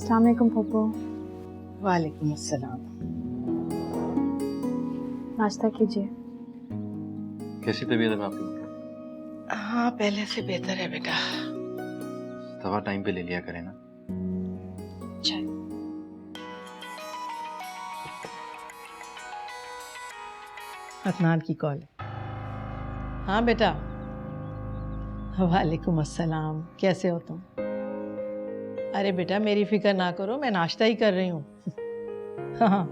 अस्सलाम वालेकुम पप्पू। वालेकुम अस्सलाम। नाश्ता कीजिए। कैसी तबीयत है आपकी? हाँ पहले से बेहतर है बेटा। दवा टाइम पे ले लिया करें ना। चाय। अदनान की कॉल। हाँ बेटा। वालेकुम अस्सलाम, कैसे हो तुम? अरे बेटा मेरी फिक्र ना करो, मैं नाश्ता ही कर रही हूँ। हाँ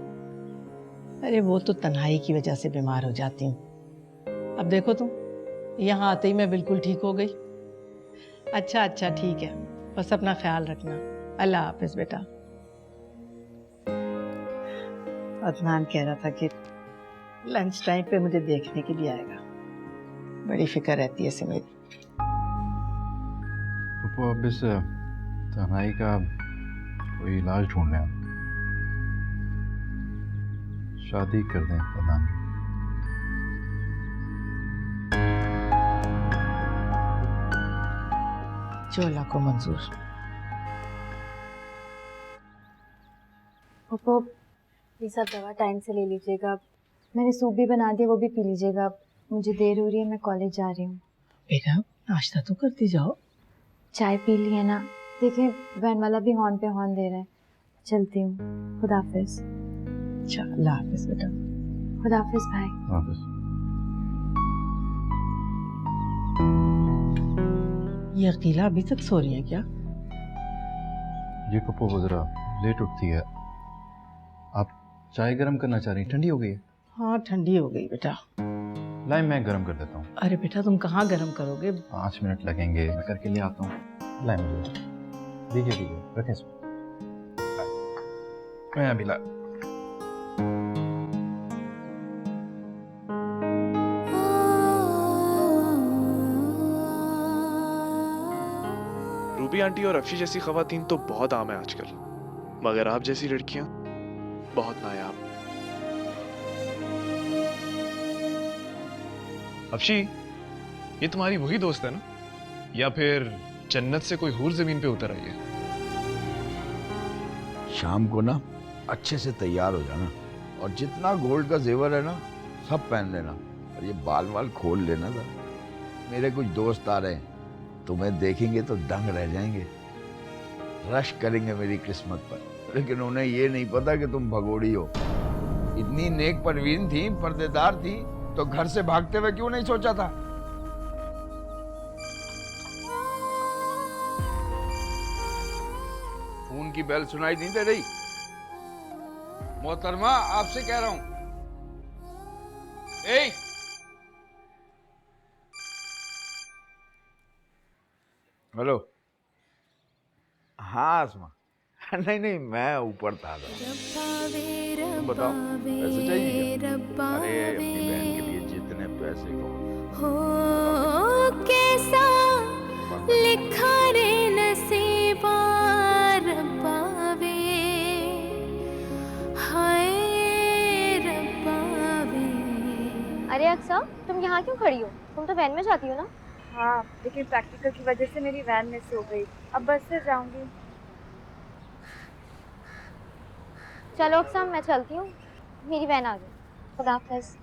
अरे वो तो तन्हाई की वजह से बीमार हो जाती हूँ। अब देखो तुम, यहाँ आते ही मैं बिल्कुल ठीक हो गई। अच्छा अच्छा ठीक है, बस अपना ख्याल रखना। अल्लाह हाफिज बेटा। अदनान कह रहा था कि लंच टाइम पे मुझे देखने के लिए आएगा। बड़ी फिक्र रहती है इसे मेरी। पप्पू अब इस तन्हाई का कोई इलाज ढूंढ रहे हैं। शादी कर दें अदनान की। जो अल्लाह को मंजूर। पप्पू ये सब दवा टाइम से ले लीजिएगा। मैंने सूप भी बना दिया, वो भी पी लीजिएगा। मुझे देर हो रही है, मैं कॉलेज जा रही हूँ। बेटा नाश्ता तो करती जाओ। चाय पी ली है ना? देखिए वैन वाला भी हॉर्न पे हॉर्न दे रहा है। चलती हूँ। खुदा हाफिज। अच्छा अल्लाह हाफिज बेटा। खुदा हाफिज भाई। वापस ये अकीला अभी तक सो रही है क्या? जी पप्पू वो जरा लेट उठती है। आप चाय गरम करना चाह रही हैं? ठंडी हो गई है। हाँ ठंडी हो गई बेटा। लाए मैं गरम कर देता हूँ। अरे बेटा तुम कहाँ गर्म करोगे? 5 मिनट लगेंगे, मैं करके ले आता हूँ। लाए मुझे दीजिए दीजिए, रखें इसमें। मैं अभी ला। रूबी आंटी और अफशी जैसी खवातीन तो बहुत आम है आजकल, मगर आप जैसी लड़कियां बहुत नायाब। अफशी, ये तुम्हारी वही दोस्त है ना, या फिर जन्नत से कोई हूर जमीन पे उतर आई है? शाम को ना अच्छे से तैयार हो जाना और जितना गोल्ड का जेवर है ना सब पहन लेना और ये बाल वाल खोल लेना था। मेरे कुछ दोस्त आ रहे हैं, तुम्हें देखेंगे तो दंग रह जाएंगे, रश करेंगे मेरी किस्मत पर। लेकिन उन्हें ये नहीं पता कि तुम भगोड़ी हो। इतनी नेक परवीन थी, पर्देदार थी, तो घर से भागते हुए क्यों नहीं सोचा था? फोन की बेल सुनाई नहीं दे रही? मोहतरमा आपसे कह रहा हूं। ए हेलो। हाँ आसमा। नहीं नहीं मैं ऊपर था। तुम बताओ पैसे चाहिए क्या? अरे अपनी बहन के लिए जितने पैसे हो कैसा लिखा रे नसीबा रब्बा वे, हाय रब्बा वे। अरे अक्सा, तुम यहाँ क्यों खड़ी हो? तुम तो वैन में जाती हो ना? हाँ लेकिन प्रैक्टिकल की वजह से मेरी वैन मिस हो गई। अब बस से जाऊंगी। चलो अक्सा मैं चलती हूँ, मेरी वैन आ गई। खुदा हाफिज।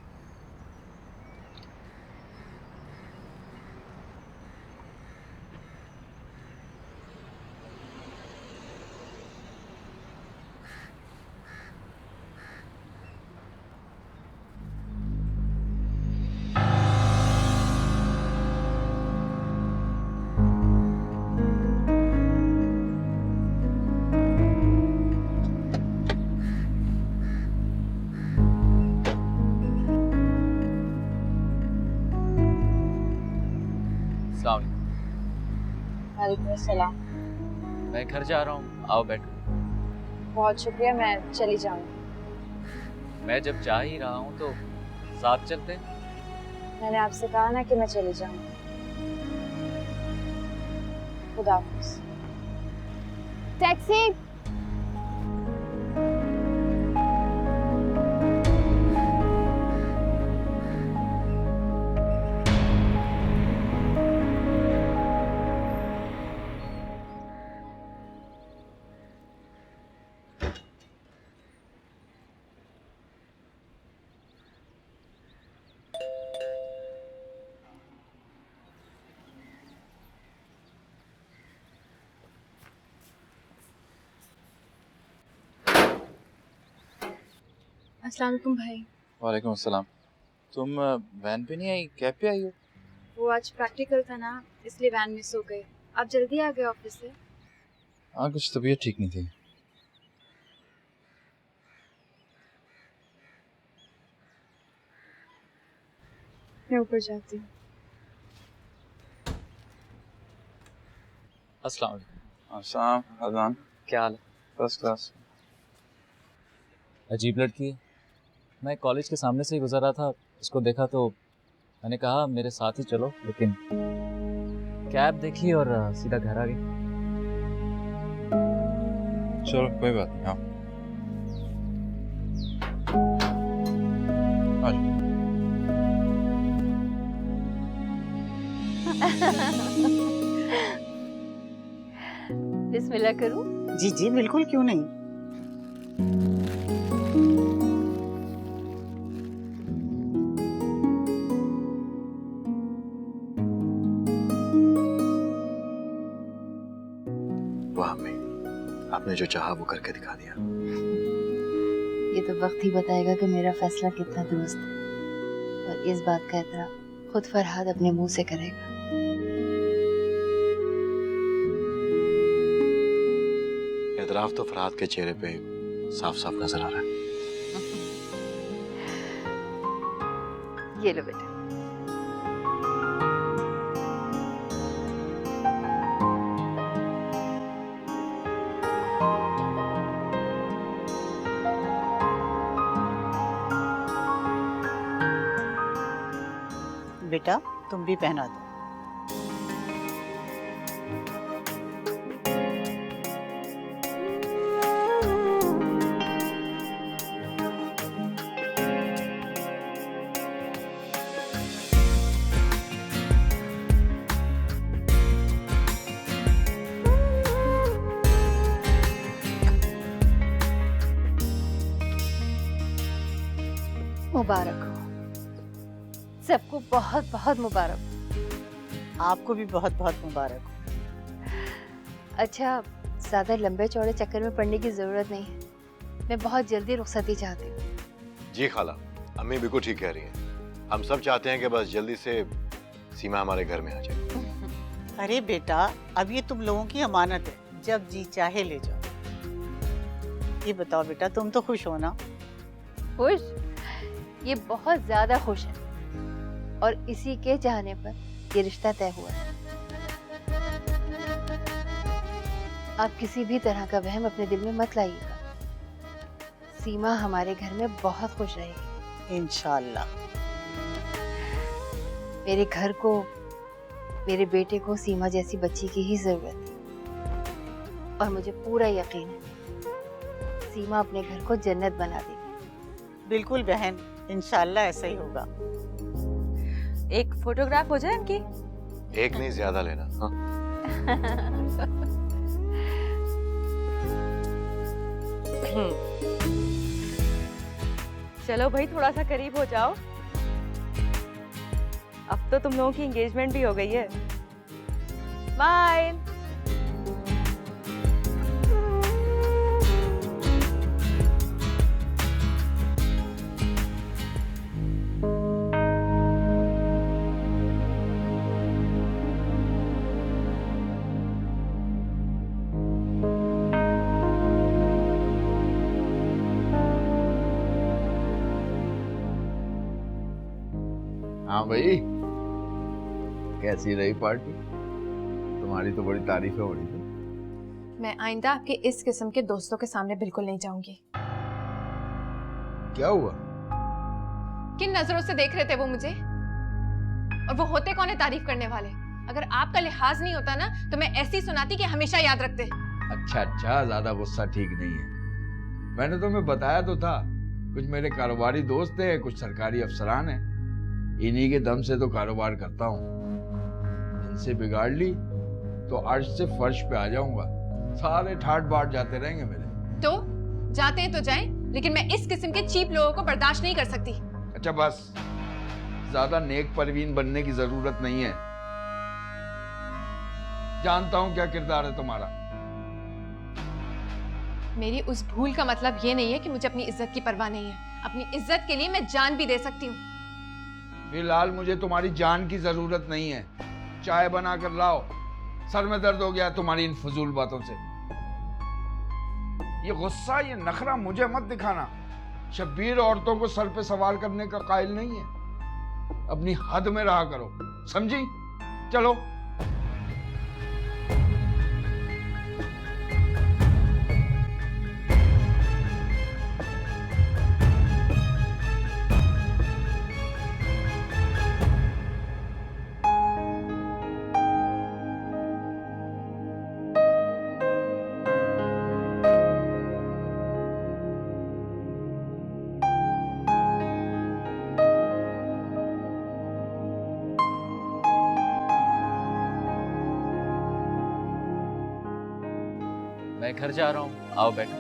वालेकुम अस्सलाम। मैं घर जा रहा हूँ, आओ बैठो। बहुत शुक्रिया, मैं चली जाऊंगी। मैं जब जा ही रहा हूँ तो साथ चलते हैं। मैंने आपसे कहा ना कि मैं चली जाऊंगी। खुदा हाफिज। टैक्सी। अस्सलाम वालेकुम भाई। वालेकुम अस्सलाम। तुम वैन पे नहीं आई, कैब पे आई हो? वो आज प्रैक्टिकल था ना, इसलिए वैन मिस हो गई। आप जल्दी आ गए ऑफिस से? हाँ, कुछ तबीयत ठीक नहीं थी। मैं ऊपर जाती हूँ। अस्सलाम वालेकुम। अस्सलाम, अज़ान। क्या हाल है? First class. अजीब लड़की है। मैं कॉलेज के सामने से ही गुजर रहा था, उसको देखा तो मैंने कहा मेरे साथ ही चलो, लेकिन कैब देखी और सीधा घर आ गई। चलो कोई बात नहीं, हाँ आ जाओ। बिस्मिल्लाह करूं? जी जी बिल्कुल, क्यों नहीं। वाह अम्मी, आपने जो चाहा वो करके दिखा दिया। ये तो वक्त ही बताएगा कि मेरा फैसला कितना दुरुस्त है, और इस बात का एतराफ खुद फरहाद अपने मुंह से करेगा। एतराफ तो फरहाद के चेहरे पे साफ साफ नजर आ रहा है। ये लो बेटा। बेटा तुम भी पहना दो। मुबारक हो सबको, बहुत बहुत मुबारक। आपको भी बहुत बहुत मुबारक हो। अच्छा, ज़्यादा लंबे चौड़े चक्कर में पड़ने की ज़रूरत नहीं है। मैं बहुत जल्दी रुखसती चाहती हूँ। जी खाला, अम्मी बिल्कुल ठीक कह रही हैं। हम सब चाहते हैं कि बस जल्दी से सीमा हमारे घर में आ जाए। अरे बेटा, अब ये तुम लोगों की अमानत है, जब जी चाहे ले जाओ। ये बताओ बेटा, तुम तो खुश हो ना? खुश? ये बहुत ज़्यादा खुश है, और इसी के चाहने पर ये रिश्ता तय हुआ है। आप किसी भी तरह का वहम अपने दिल में मत लाइएगा। सीमा हमारे घर में बहुत खुश रहेगी इंशाल्लाह। मेरे घर को, मेरे बेटे को सीमा जैसी बच्ची की ही जरूरत है, और मुझे पूरा यकीन है सीमा अपने घर को जन्नत बना देगी। बिल्कुल बहन, इंशाल्लाह ऐसा ही होगा। एक फोटोग्राफ हो जाए इनकी? एक नहीं, ज्यादा लेना। हाँ? चलो भाई, थोड़ा सा करीब हो जाओ। अब तो तुम लोगों की एंगेजमेंट भी हो गई है। स्माइल। हाँ भाई, कैसी रही पार्टी? तुम्हारी तो बड़ी तारीफें हो रही थी। मैं आइंदा आपके इस किस्म के दोस्तों के सामने बिल्कुल नहीं जाऊंगी। क्या हुआ? किन नजरों से देख रहे थे वो मुझे? और वो होते कौन है तारीफ करने वाले? अगर आपका लिहाज नहीं होता ना, तो मैं ऐसी सुनाती कि हमेशा याद रखते। अच्छा अच्छा, ज्यादा गुस्सा ठीक नहीं है। मैंने तुम्हें बताया तो था, कुछ मेरे कारोबारी दोस्त हैं, कुछ सरकारी अफसरान हैं, इन्हीं के दम से तो कारोबार करता हूँ। इनसे बिगाड़ ली तो अर्श से फर्श पे आ जाऊंगा, सारे ठाट बाट जाते रहेंगे मेरे। तो जाते हैं तो जाएं, लेकिन मैं इस किस्म के चीप लोगों को बर्दाश्त नहीं कर सकती। अच्छा बस, ज्यादा नेक परवीन बनने की जरूरत नहीं है। जानता हूं क्या किरदार है तुम्हारा। मेरी उस भूल का मतलब ये नहीं है कि मुझे अपनी इज्जत की परवाह नहीं है। अपनी इज्जत के लिए मैं जान भी दे सकती हूँ। फिलहाल मुझे तुम्हारी जान की जरूरत नहीं है। चाय बना कर लाओ, सर में दर्द हो गया तुम्हारी इन फजूल बातों से। ये गुस्सा, ये नखरा मुझे मत दिखाना। शब्बीर औरतों को सर पे सवार करने का कायल नहीं है। अपनी हद में रहा करो, समझी? चलो। मैं घर जा रहा हूँ, आओ बैठो।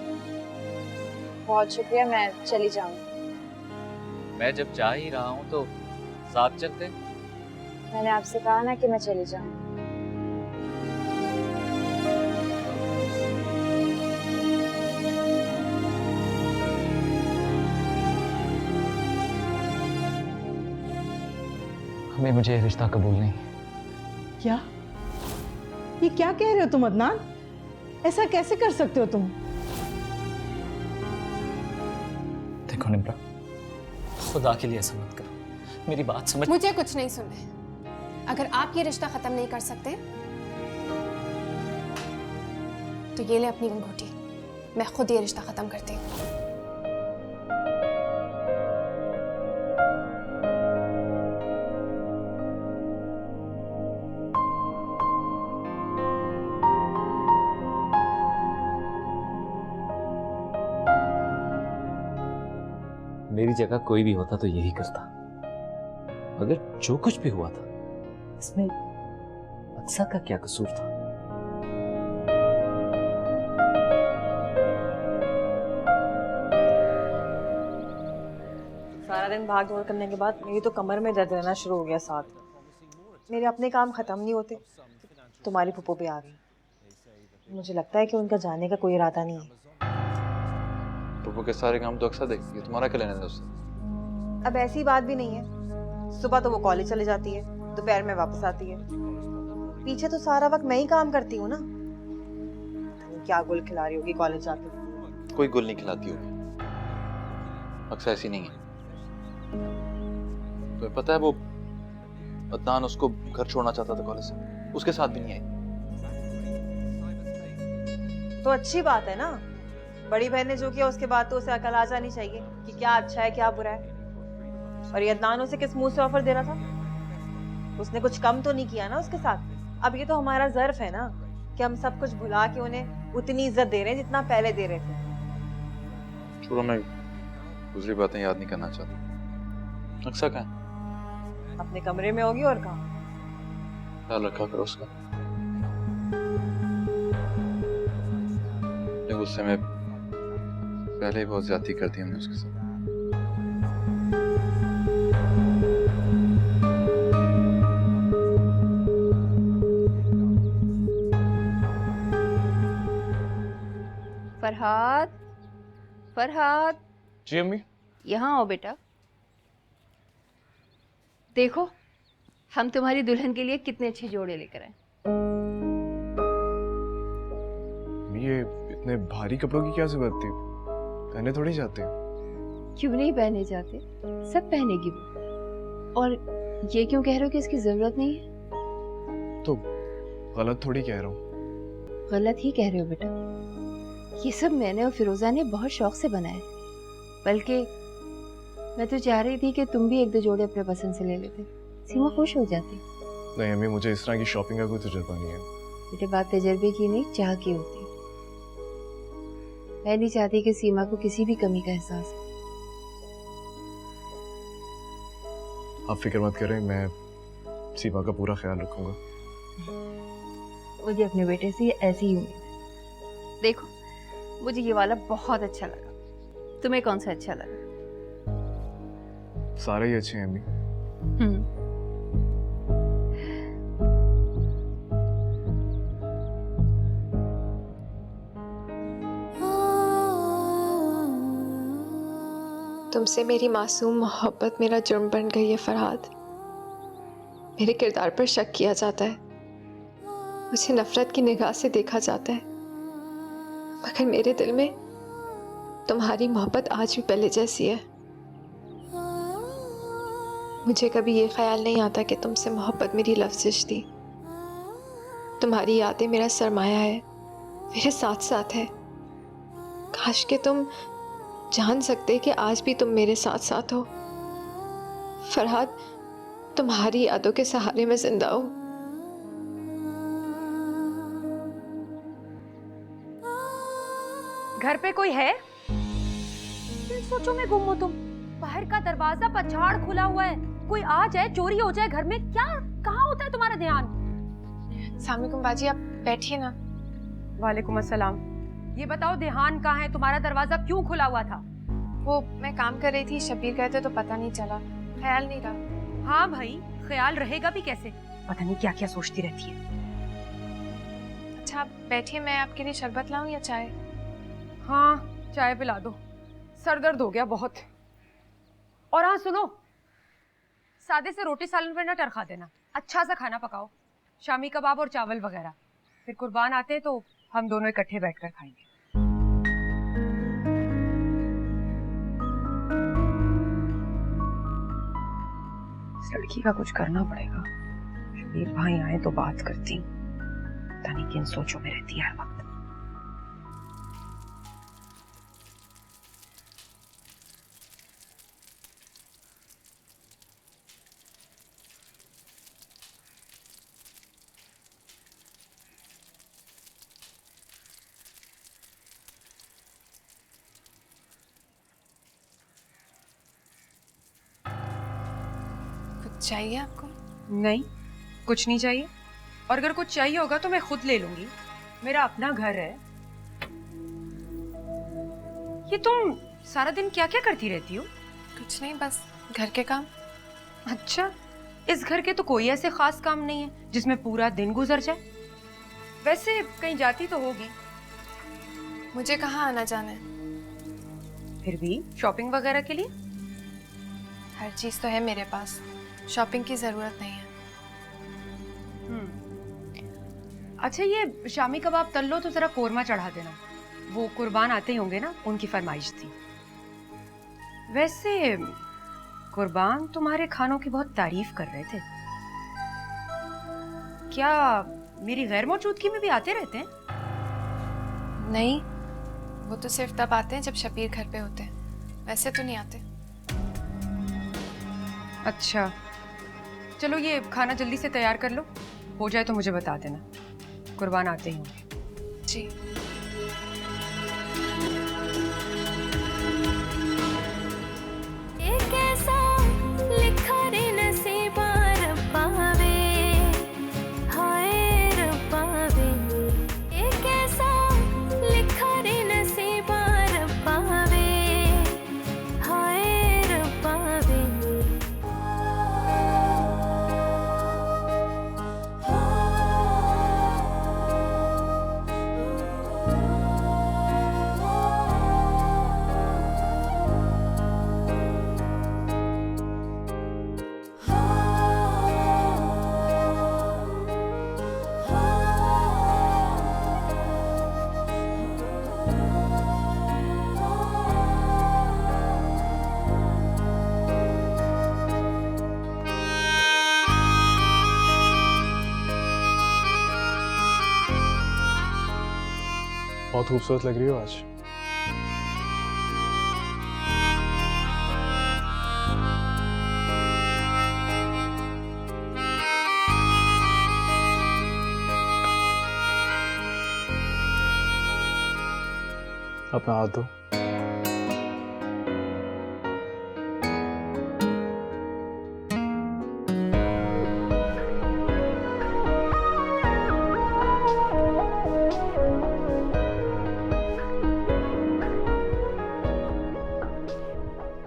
बहुत शुक्रिया, मैं चली जाऊंगी। मैं जब जा ही रहा हूँ तो साथ चलते। मैंने आपसे कहा ना कि मैं चली जाऊँ। हमें मुझे ये रिश्ता कबूल नहीं। क्या? ये क्या कह रहे हो तुम अदनान? ऐसा कैसे कर सकते हो तुम? देखो निम्रा, खुदा के लिए ऐसा मत करो, मेरी बात समझ। मुझे कुछ नहीं सुनना। अगर आप ये रिश्ता खत्म नहीं कर सकते तो ये ले अपनी अंगूठी, मैं खुद ये रिश्ता खत्म करती हूँ। मेरी जगह कोई भी होता तो यही करता, मगर जो कुछ भी हुआ था इसमें अक्सा का क्या कसूर था? सारा दिन भाग दौड़ करने के बाद मेरी तो कमर में दर्द रहना शुरू हो गया। साथ मेरे अपने काम खत्म नहीं होते, तुम्हारी फूफो भी आ गई। मुझे लगता है कि उनका जाने का कोई इरादा नहीं है। पप्पू के सारे काम तो अक्सर देखती है, तुम्हारा क्या लेना है उससे? अब ऐसी बात भी नहीं है। सुबह तो वो कॉलेज चले जाती है, दोपहर में वापस आती है। पीछे तो सारा वक्त मैं ही काम करती हूँ ना। क्या गुल खिला रही होगी कॉलेज जाके? कोई गुल नहीं खिलाती होगी, अक्सर ऐसी नहीं है। तुम्हें पता है वो अदनान उसको घर छोड़ना चाहता था कॉलेज से, उसके साथ भी नहीं आई। तो अच्छी बात है ना। बड़ी बहन ने जो किया उसके बाद तो उसे अकल आ जानी चाहिए कि क्या अच्छा है क्या बुरा है। और ये अदनान उसे किस मुंह से ऑफर दे रहा था? उसने कुछ कम तो नहीं किया ना उसके साथ। अब ये तो हमारा ज़र्फ है ना कि हम सब कुछ भुला के उन्हें उतनी इज्जत दे रहे हैं जितना पहले दे रहे थे। छोड़ो, मैं दूसरी बातें याद नहीं करना चाहता। अक्सर कहाँ है? अपने कमरे में होगी और कहाँ। ख्याल रखा करो उसका। गुस्से में पहले ही बहुत ज्यादती कर दी हमने उसके साथ। फरहाद, फरहाद, जी अम्मी। यहाँ आओ बेटा। देखो हम तुम्हारी दुल्हन के लिए कितने अच्छे जोड़े लेकर आए। ये इतने भारी कपड़ों की क्या जरूरत थी? पहने थोड़ी जाते हैं। क्यों नहीं पहने जाते? सब पहनेगी वो। और ये क्यों कह रहे हो कि इसकी जरूरत नहीं है? तो गलत थोड़ी कह रहा हूँ। गलत ही कह रहे हो बेटा। ये सब मैंने और फिरोजा ने बहुत शौक से बनाए। बल्कि मैं तो चाह रही थी कि तुम भी एक दो जोड़े अपने पसंद से ले लेते, सीमा खुश हो जाती। नहीं अम्मी, मुझे इस तरह की शॉपिंग का कोई तजुर्बा नहीं है। बेटे बात तजर्बे की नहीं, चाह की होती। मैं नहीं चाहती कि सीमा को किसी भी कमी का एहसास हो। आप फिक्र मत करें, मैं सीमा का पूरा ख्याल रखूंगा। मुझे अपने बेटे से ऐसी ही उम्मीद है। देखो मुझे ये वाला बहुत अच्छा लगा। तुम्हें कौन सा अच्छा लगा? सारे ही अच्छे हैं अम्मी। ओ तुमसे मेरी मासूम मोहब्बत मेरा जुर्म बन गई है फरहाद। मेरे किरदार पर शक किया जाता है, मुझे नफरत की निगाह से देखा जाता है, मगर मेरे दिल में तुम्हारी मोहब्बत आज भी पहले जैसी है। मुझे कभी ये ख्याल नहीं आता कि तुमसे मोहब्बत मेरी लफ्ज़िश थी। तुम्हारी यादें मेरा सरमाया है, मेरे साथ साथ है। काश कि तुम जान सकते कि आज भी तुम मेरे साथ साथ हो। फरहाद, तुम्हारी यादों के सहारे में जिंदा हूं। घर पे कोई है? इन सोचों में गुम हो तुम। बाहर का दरवाजा पछाड़ खुला हुआ है, कोई आ जाए, चोरी हो जाए घर में, क्या कहाँ होता है तुम्हारा ध्यान? सामकुम बाजी, आप बैठिए ना। वालेकुम अस्सलाम। ये बताओ ध्यान कहाँ है? तुम्हारा दरवाजा क्यों खुला हुआ था? वो मैं काम कर रही थी, शब्बीर गए थे तो पता नहीं चला, ख्याल नहीं रहा। हाँ भाई, ख्याल रहेगा भी कैसे? पता नहीं क्या क्या सोचती रहती है। अच्छा आप बैठिए, मैं आपके लिए शरबत लाऊं या चाय? हाँ चाय पिला दो, सर दर्द हो गया बहुत। और हाँ सुनो, सादे से रोटी सालन पर ना टरखा देना, अच्छा सा खाना पकाओ, शामी कबाब और चावल वगैरह। फिर कुर्बान आते हैं तो हम दोनों इकट्ठे बैठकर खाएंगे। इस लड़की का कुछ करना पड़ेगा। शबीर भाई आए तो बात करती हूँ, पता नहीं किन सोचों में रहती है हर वक्त। चाहिए आपको? नहीं, कुछ नहीं चाहिए, और अगर कुछ चाहिए होगा तो मैं खुद ले लूंगी, मेरा अपना घर है। ये तुम सारा दिन क्या क्या करती रहती हो? कुछ नहीं, बस घर के काम। अच्छा, इस घर के तो कोई ऐसे खास काम नहीं है जिसमें पूरा दिन गुजर जाए। वैसे कहीं जाती तो होगी? मुझे कहाँ आना जाना है? फिर भी शॉपिंग वगैरह के लिए? हर चीज तो है मेरे पास, शॉपिंग की जरूरत नहीं है। अच्छा ये शामी कबाब तल लो तो जरा कोरमा चढ़ा देना, वो कुर्बान आते ही होंगे ना, उनकी फरमाइश थी। वैसे कुर्बान तुम्हारे खानों की बहुत तारीफ कर रहे थे, क्या मेरी गैर मौजूदगी में भी आते रहते हैं? नहीं, वो तो सिर्फ तब आते हैं जब शबीर घर पे होते हैं, वैसे तो नहीं आते। अच्छा चलो, ये खाना जल्दी से तैयार कर लो, हो जाए तो मुझे बता देना, कुर्बान आते ही होंगे। जी। बहुत खूबसूरत लग रही हो आज। अपना हाथ दो।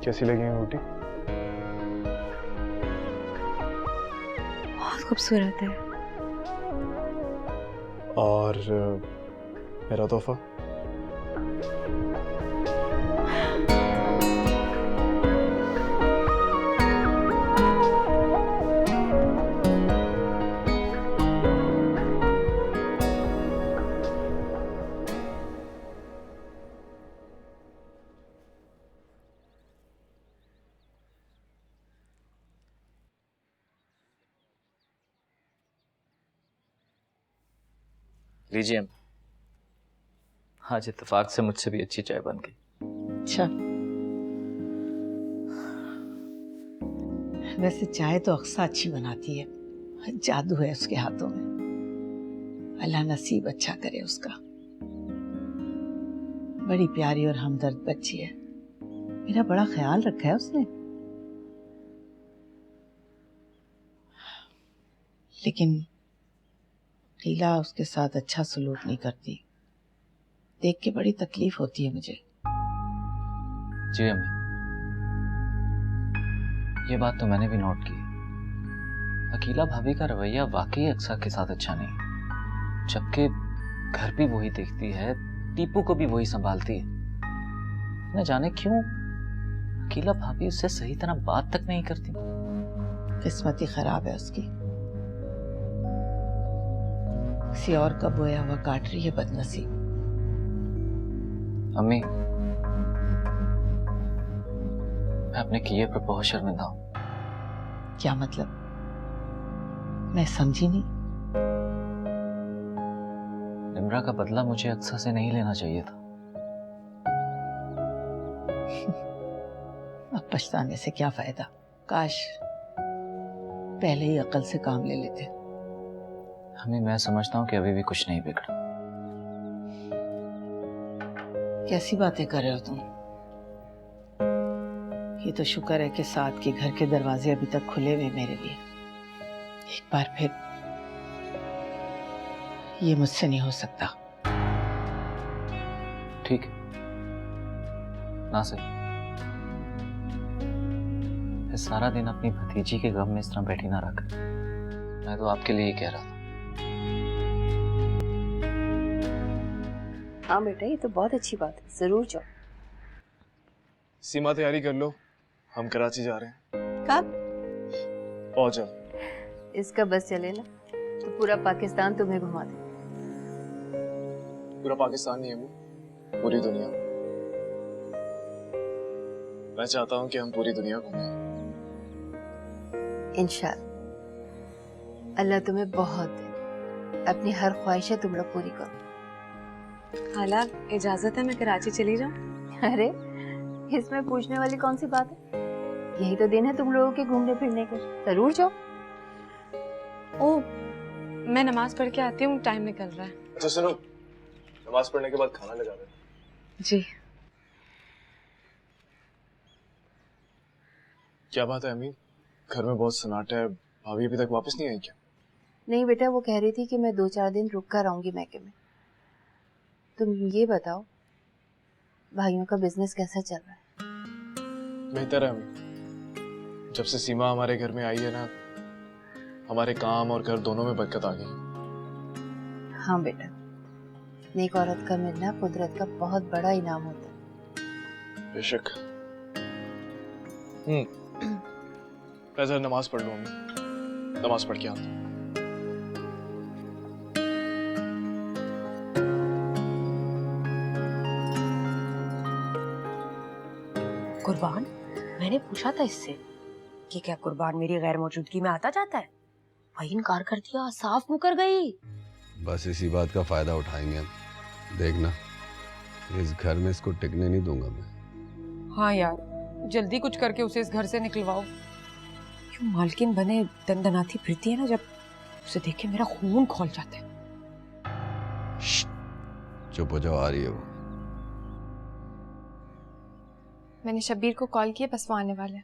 कैसी लगी है रोटी? बहुत खूबसूरत है। और मेरा तोहफा? लीजिए। आज इत्तेफाक से मुझसे भी अच्छी चाय बन गई। अच्छा, वैसे चाय तो अक्सर अच्छी बनाती है, जादू है उसके हाथों में। अल्लाह नसीब अच्छा करे उसका। बड़ी प्यारी और हमदर्द बच्ची है, मेरा बड़ा ख्याल रखा है उसने। लेकिन लीला उसके साथ अच्छा सलूक नहीं करती, देख के बड़ी तकलीफ होती है मुझे। जी अम्मी, ये बात तो मैंने भी नोट की। अकीला भाभी का रवैया वाकई अक्सा के साथ अच्छा नहीं, जबकि घर भी वही देखती है, टीपू को भी वही संभालती है। न जाने क्यों अकीला भाभी उससे सही तरह बात तक नहीं करती। किस्मत ही खराब है उसकी, किसी और का बोया हुआ काट रही है बदनसीब। अम्मी, मैं अपने किए पर बहुत शर्मिंदा हूं। क्या मतलब? मैं समझी नहीं। निम्रा का बदला मुझे अक्सा से नहीं लेना चाहिए था। अब पछताने से क्या फायदा, काश पहले ही अकल से काम ले लेते। अम्मी, मैं समझता हूँ कि अभी भी कुछ नहीं बिगड़ा। कैसी बातें कर रहे हो तुम? ये तो शुक्र है कि साथ के घर के दरवाजे अभी तक खुले हुए मेरे लिए। एक बार फिर ये मुझसे नहीं हो सकता। ठीक है ना सही, मैं सारा दिन अपनी भतीजी के गम में इस तरह बैठी ना रखकर। मैं तो आपके लिए ही कह रहा था। हाँ बेटा, ये तो बहुत अच्छी बात है, जरूर जाओ। सीमा तैयारी कर लो, हम कराची जा रहे हैं। कब? बहुत जल्द। इसका बस चले ना तो पूरा पाकिस्तान तुम्हें घुमा दे। पूरा पाकिस्तान नहीं है वो, पूरी दुनिया। मैं चाहता हूँ कि हम पूरी दुनिया घूमें। इंशाल्लाह अल्लाह तुम्हें बहुत दे, अपनी हर ख्वाहिशें तुम लोग पूरी करो। हाला, इजाजत है मैं कराची चली जाऊं? अरे इसमें पूछने वाली कौन सी बात है? यही तो दिन है तुम लोगों के घूमने फिरने के, जरूर जाओ। ओ, मैं नमाज पढ़ के आती हूँ, टाइम निकल रहा है। अच्छा सुनो, नमाज पढ़ने के बाद खाना लगा दे। जी। क्या बात है अम्मी, घर में बहुत सन्नाटा है, भाभी अभी तक वापस नहीं आई क्या? नहीं बेटा, वो कह रही थी कि मैं 2-4 दिन रुक कर आऊंगी मैके में। तुम ये बताओ भाइयों का बिजनेस कैसा चल रहा है? बेहतर है अम्मी, जब से सीमा हमारे घर में आई है ना, हमारे काम और घर दोनों में बरकत आ गई। हाँ बेटा, नेक औरत का मिलना कुदरत का बहुत बड़ा इनाम होता है। बेशक। मैं जरा नमाज पढ़ लूँ अम्मी, नमाज पढ़ के आता हूँ। कुर्बान, मैंने पूछा था इससे कि क्या कुर्बान मेरी गैर मौजूदगी में आता जाता है? वही इनकार कर दिया, साफ मुकर गई। बस इसी बात का फायदा उठाएंगे हम, देखना इस घर में इसको टिकने नहीं दूंगा मैं। हाँ यार, जल्दी कुछ करके उसे इस घर से निकलवाओ। क्यों मालकिन बने दनदनाती फिरती है ना, जब उसे देख के मेरा खून खौल जाता है। चुप हो जाओ, आ रही है वो। मैंने शब्बीर को कॉल किया, बस वो आने वाले हैं।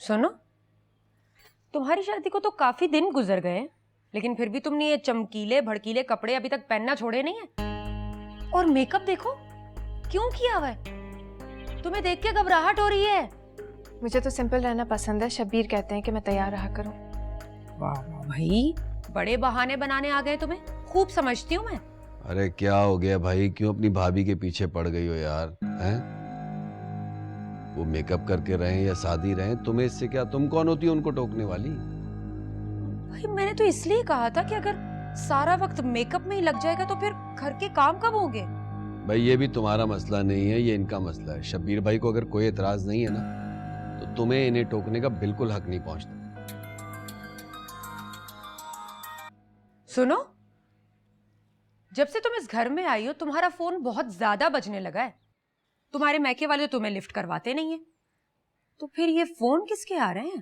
सुनो, तुम्हारी शादी को तो काफी दिन गुजर गए, लेकिन फिर भी तुमने ये चमकीले भड़कीले कपड़े अभी तक पहनना छोड़े नहीं है। और मेकअप देखो क्यों किया हुआ है, तुम्हें देख के घबराहट हो रही है। मुझे तो सिंपल रहना पसंद है, शब्बीर कहते हैं कि मैं तैयार रहा करूं। वाह वाह भाई, बड़े बहाने बनाने आ गए तुम्हें, खूब समझती हूँ मैं। अरे क्या हो गया भाई, क्यों अपनी भाभी के पीछे पड़ गई हो यार? हैं? वो मेकअप करके रहे या शादी रहे, तुम्हें इससे क्या? तुम कौन होती हो उनको टोकने वाली? भाई मैंने तो इसलिए कहा था कि अगर सारा वक्त मेकअप में ही लग जाएगा तो फिर घर के काम कब होंगे? भाई ये भी तुम्हारा मसला नहीं है, ये इनका मसला है। शब्बीर भाई को अगर कोई एतराज नहीं है ना, तो तुम्हें इन्हें टोकने का बिल्कुल हक नहीं पहुंचता। सुनो, जब से तुम इस घर में आई हो तुम्हारा फोन बहुत ज्यादा बजने लगा है। तुम्हारे मैके वाले तो तुम्हें लिफ्ट करवाते नहीं है, तो फिर ये फोन किसके आ रहे हैं?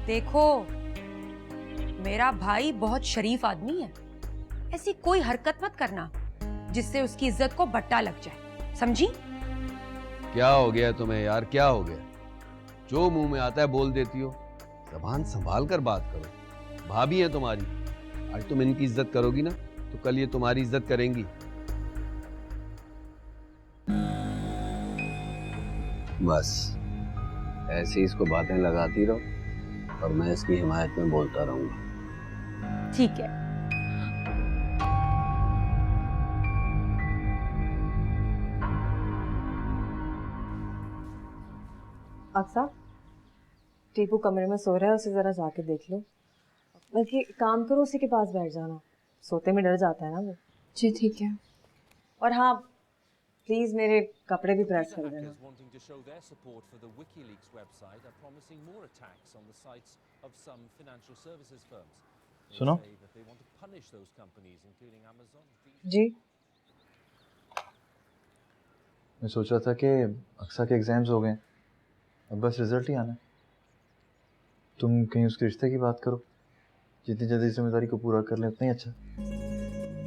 देखो, मेरा भाई बहुत शरीफ आदमी है, ऐसी कोई हरकत मत करना जिससे उसकी इज्जत को बट्टा लग जाए, समझी? क्या हो गया तुम्हें यार, क्या हो गया? जो मुंह में आता है बोल देती हो। जबान संभाल कर बात करो, भाभी है तुम्हारी। आज तुम इनकी इज्जत करोगी ना तो कल ये तुम्हारी इज्जत करेंगी। बस ऐसे ही इसको बातें लगाती रहो और मैं इसकी हिमायत में बोलता रहूंगा। ठीक है। अक्सा, टीपू कमरे में सो रहा है, उसे जरा जाके देख लो। बल्कि काम करो, उसी के पास बैठ जाना, सोते में डर जाता है ना वो। जी ठीक है। और हाँ, प्लीज मेरे कपड़े भी प्रेस कर देना। सुनो, जी मैं सोच रहा था कि अक्सा के एग्जाम्स हो गए, अब बस रिजल्ट ही आना है। तुम कहीं उसके रिश्ते की बात करो, जितनी जल्दी जिम्मेदारी को पूरा कर लें उतना ही अच्छा।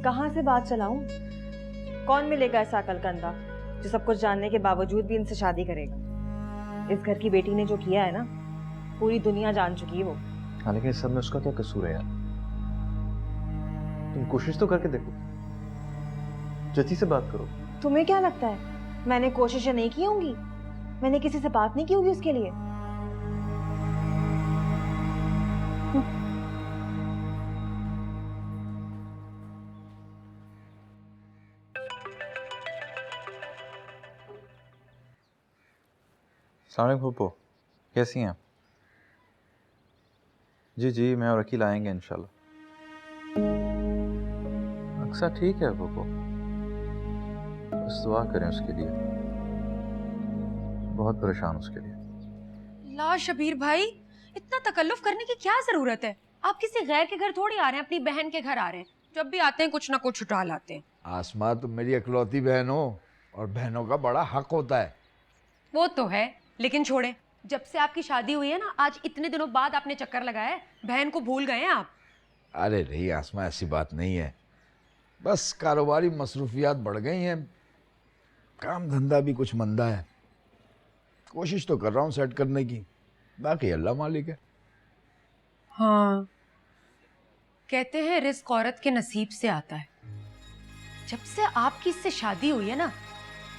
कहाँ से बात चलाऊं? कौन मिलेगा ऐसा अकलकंदा जो सब कुछ जानने के बावजूद भी इनसे शादी करेगा? इस घर की बेटी ने जो किया है ना, पूरी दुनिया जान चुकी है वो। हाँ, लेकिन इस सब में उसका क्या कसूर है यार? तुम कोशिश तो करके देखो, जची से बात करो। तुम्हें क्या लगता है मैंने कोशिशें नहीं की होंगी? मैंने किसी से बात नहीं की होगी उसके लिए? सलाम फूफो, कैसी हैं? जी जी, मैं और अकील आएंगे इंशाल्लाह। अक्सा ठीक है फूफो, बस दुआ करें उसके लिए, बहुत परेशान उसके लिए। ला शबीर भाई, इतना तकल्लुफ करने की क्या जरूरत है? आप किसी गैर के घर थोड़ी आ रहे हैं, अपनी बहन के घर आ रहे हैं। जब भी आते हैं कुछ ना कुछ छुटा लाते हैं। आसमा, तुम मेरी इकलौती बहन हो और बहनों का बड़ा हक होता है। वो तो है, लेकिन छोड़े, जब से आपकी शादी हुई है ना, आज इतने दिनों बाद आपने चक्कर लगाया है, बहन को भूल गए हैं आप? अरे नहीं आसमा, ऐसी बात नहीं है, बस कारोबारी मसरूफियात बढ़ गई हैं, काम धंधा भी कुछ मंदा है। कोशिश तो कर रहा हूँ सेट करने की, बाकी अल्लाह मालिक है। हाँ, कहते हैं रिस्क औरत के नसीब से आता है। जब से आपकी इससे शादी हुई है ना,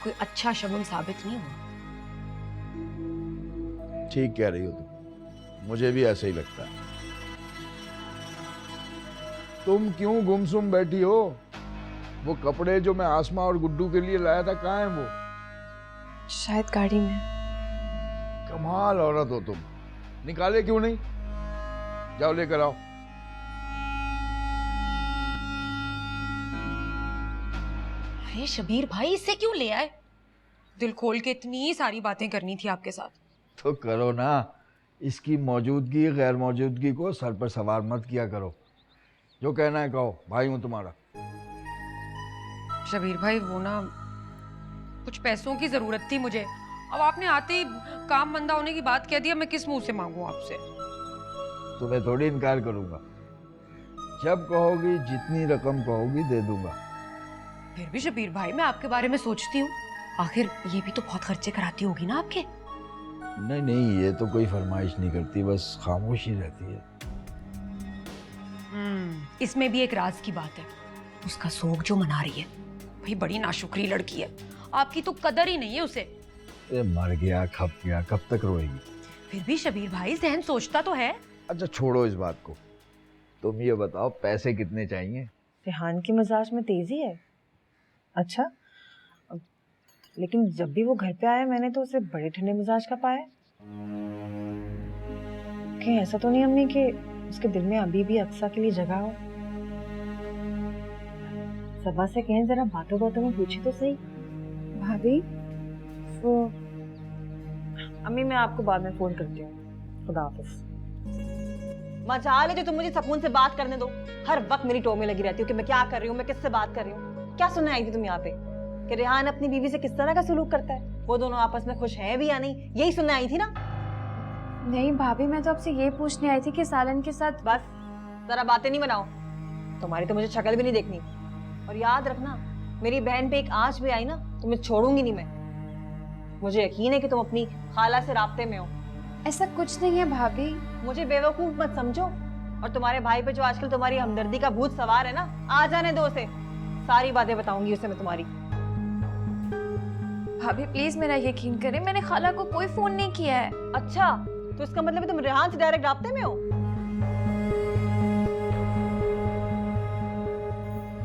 कोई अच्छा शगुन साबित नहीं हुआ। ठीक कह रही हो तुम, मुझे भी ऐसा ही लगता है। तुम क्यों गुमसुम बैठी हो? वो कपड़े जो मैं आसमा और गुड्डू के लिए लाया था, कहाँ हैं वो? शायद गाड़ी में। कमाल औरत हो तुम, निकाले क्यों नहीं? जाओ लेकर आओ। अरे शबीर भाई, इसे क्यों ले आए? दिल खोल के इतनी सारी बातें करनी थी आपके साथ। तो करो ना, इसकी मौजूदगी गैर मौजूदगी को सर पर सवार मत किया करो। जो कहना है कहो, भाई हूं तुम्हारा। शबीर भाई, वो ना कुछ पैसों की जरूरत थी मुझे। अब आपने आते ही काम मंदा होने की बात कह दिया, मैं किस मुंह से मांगू आपसे? तुम्हें थोड़ी इनकार करूंगा, जब कहोगी जितनी रकम कहोगी दे दूंगा। फिर भी शबीर भाई, मैं आपके बारे में सोचती हूँ, आखिर ये भी तो बहुत खर्चे कराती होगी ना आपके? नहीं नहीं, ये तो कोई फरमाइश नहीं करती, बस खामोशी रहती है। इसमें भी एक राज की बात है। उसका शौक जो मना रही है, भाई बड़ी नाशुक्री लड़की है, आपकी तो कदर ही नहीं है उसे। मर गया खप गया, कब तक रोएगी? फिर भी शबीर भाई, जहन सोचता तो है। अच्छा छोड़ो इस बात को, तुम ये बताओ पैसे कितने चाहिए? रेहान की मिजाज में तेजी है। अच्छा, लेकिन जब भी वो घर पे आया मैंने तो उसे बड़े ठंडे मिजाज का पाया। कहीं ऐसा तो नहीं अम्मी कि उसके दिल में अभी भी अक्सा के लिए जगह हो? सबा से कहें जरा बातों बातों में पूछी तो सही। भाभी वो अम्मी, मैं आपको बाद में फोन करती हूँ। खुदा हाफिज। मजा ले जो तुम मुझे सुकून से बात करने दो। हर वक्त मेरी टो में लगी रहती हो कि मैं क्या कर रही हूँ, मैं किससे बात कर रही हूँ। क्या सुनने आई थी तुम यहाँ पे कि रेहान अपनी बीवी से किस तरह का सलूक करता है, वो दोनों आपस में खुश हैं भी या नहीं, यही सुनने आई थी ना? नहीं भाभी, मैं तो आपसे ये पूछने आई थी कि सालन के साथ। बस जरा बातें नहीं बनाओ, तुम्हारी तो मुझे शक्ल भी नहीं देखनी। और याद रखना, मेरी बहन पे एक आंच भी आई ना तो मैं छोड़ूंगी नहीं। मैं मुझे यकीन है कि तुम अपनी खाला से राब्ते में हो। ऐसा कुछ नहीं है भाभी। मुझे बेवकूफ मत समझो। और तुम्हारे भाई पे जो आजकल तुम्हारी हमदर्दी का भूत सवार है ना, आ जाने दो उसे, सारी बातें बताऊंगी उसे मैं तुम्हारी। भाभी प्लीज मेरा यकीन करें, मैंने खाला को कोई फोन नहीं किया है। अच्छा, तो इसका मतलब तुम रेहान से डायरेक्ट राब्ते में हो?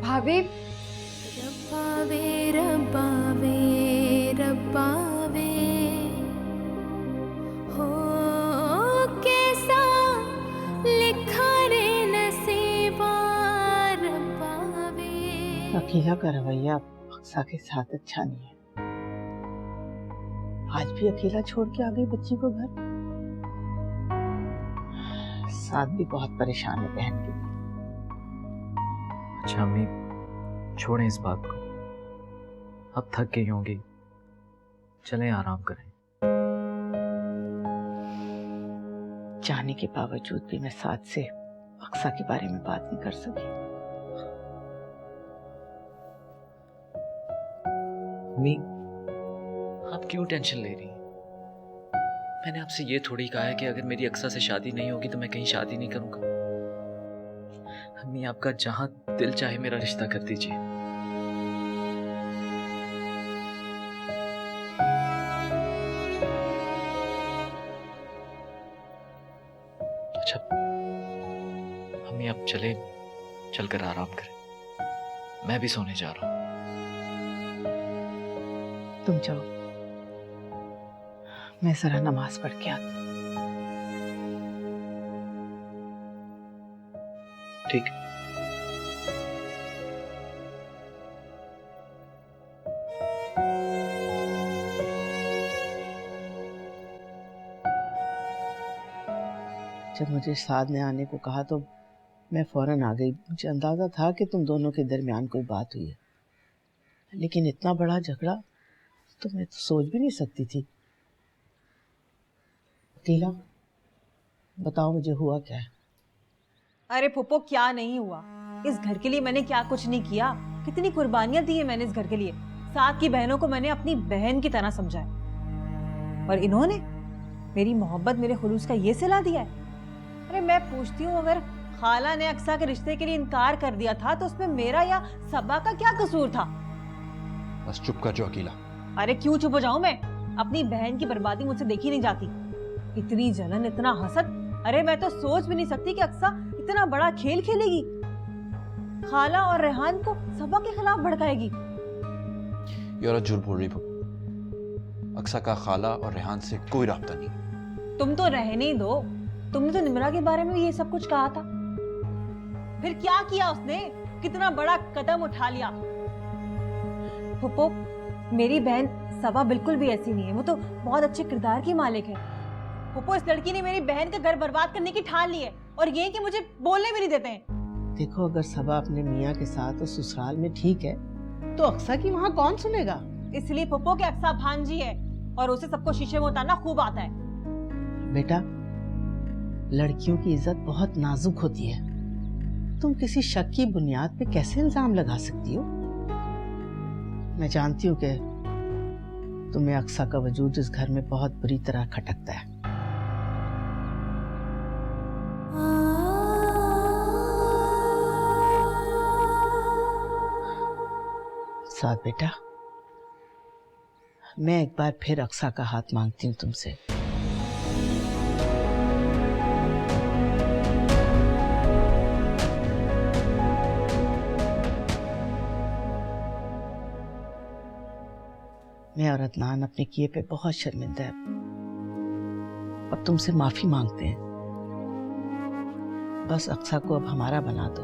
भाभी रब्बावे रब्बावे रब्बावे हो कैसा लिखा रे नसीबा रब्बावे। अकीला का रवैया अक्सा के साथ अच्छा नहीं है। आज भी अकेला छोड़ के आ गई बच्ची को घर। साथ भी बहुत परेशान है बहन के लिए। अच्छा अम्मी, छोड़ें इस बात को, अब थक गई होंगी, चलें आराम करें। चाहने के बावजूद भी मैं साथ से अक्सा के बारे में बात नहीं कर सकी। अम्मी, आप क्यों टेंशन ले रही हैं? मैंने आपसे ये थोड़ी कहा है कि अगर मेरी अक्सा से शादी नहीं होगी तो मैं कहीं शादी नहीं करूंगा। अम्मी, आपका जहां दिल चाहे मेरा रिश्ता कर दीजिए। अच्छा अम्मी, आप चलकर आराम करें, मैं भी सोने जा रहा हूं। तुम जाओ, मैं जरा नमाज पढ़ के आती। ठीक। जब मुझे साद ने आने को कहा तो मैं फौरन आ गई। मुझे अंदाजा था कि तुम दोनों के दरमियान कोई बात हुई है, लेकिन इतना बड़ा झगड़ा तो मैं तो सोच भी नहीं सकती थी। अकेला बताओ, मुझे हुआ क्या है? अरे फुप्पो, क्या नहीं हुआ? इस घर के लिए मैंने क्या कुछ नहीं किया। कितनी कुर्बानियां दी है मैंने इस घर के लिए। साथ की बहनों को मैंने अपनी बहन की तरह समझा है, और इन्होंने मेरी मोहब्बत, मेरे खुलूस का ये सिला दिया है। अरे मैं पूछती हूँ, अगर खाला ने अक्सा के रिश्ते के लिए इनकार कर दिया था तो उसमें मेरा या सबा का क्या कसूर था? बस चुप कर जो अकेला। अरे क्यों चुप हो जाऊं मैं? अपनी बहन की बर्बादी मुझसे देखी नहीं जाती। इतनी जलन, इतना हसद। अरे मैं तो सोच भी नहीं सकती कि अक्सा इतना बड़ा खेल खेलेगी, खाला और रेहान को सबा के खिलाफ भड़काएगी। ये औरत झूठ बोल रही है। अक्सा का खाला और रेहान से कोई राब्ता नहीं। तुम तो रहने ही दो, तुमने तो निमरा के बारे में ये सब कुछ कहा था। फिर क्या किया उसने? कितना बड़ा कदम उठा लिया। फुप्पो, मेरी बहन सबा बिल्कुल भी ऐसी नहीं है, वो तो बहुत अच्छे किरदार की मालिक है। फुप्पो, इस लड़की ने मेरी बहन का घर बर्बाद करने की ठान ली है, और ये कि मुझे बोलने भी नहीं देते हैं। देखो, अगर सबा अपने मियाँ के साथ तो ससुराल में ठीक है, तो अक्सा की वहाँ कौन सुनेगा? इसलिए फुप्पो के अक्सा भांजी है, और उसे सबको शीशे में उतारना खूब आता है। बेटा, लड़कियों की इज्जत बहुत नाजुक होती है। तुम किसी शक की बुनियाद पे कैसे इल्जाम लगा सकती हो? मैं जानती हूँ कि तुम्हें अक्सा का वजूद इस घर में बहुत बुरी तरह खटकता है। साथ बेटा, मैं एक बार फिर अक्सा का हाथ मांगती हूँ तुमसे। मैं और अदनान अपने किए पे बहुत शर्मिंदा है। अब तुमसे माफी मांगते हैं। बस अक्सा को अब हमारा बना दो।